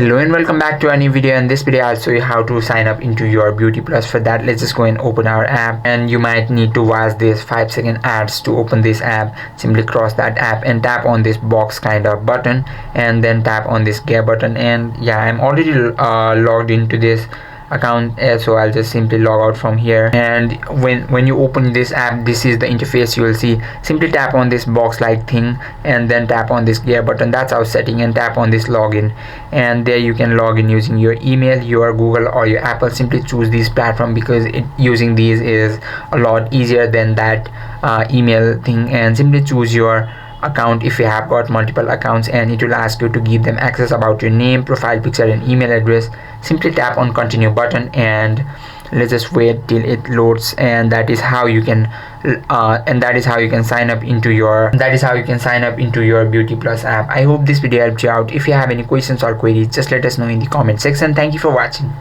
Hello and welcome back to a new video. In this video I'll show you how to sign up into your BeautyPlus. For that, let's just go and open our app, and you might need to watch this 5-second ads to open this app. Simply cross that app and tap on this box kind of button, and then tap on this gear button. And yeah, I'm already logged into this account, so I'll just simply log out from here. And when you open this app, this is the interface you will see. Simply tap on this box like thing and then tap on this gear button. That's our setting, and tap on this login, and there you can log in using your email, your Google or your Apple. Simply choose this platform because using these is a lot easier than that email thing. And simply choose your account if you have got multiple accounts, and it will ask you to give them access about your name, profile picture and email address. Simply tap on continue button, and let's just wait till it loads. And that is how you can sign up into your BeautyPlus app. I hope this video helped you out. If you have any questions or queries, just let us know in the comment section. Thank you for watching.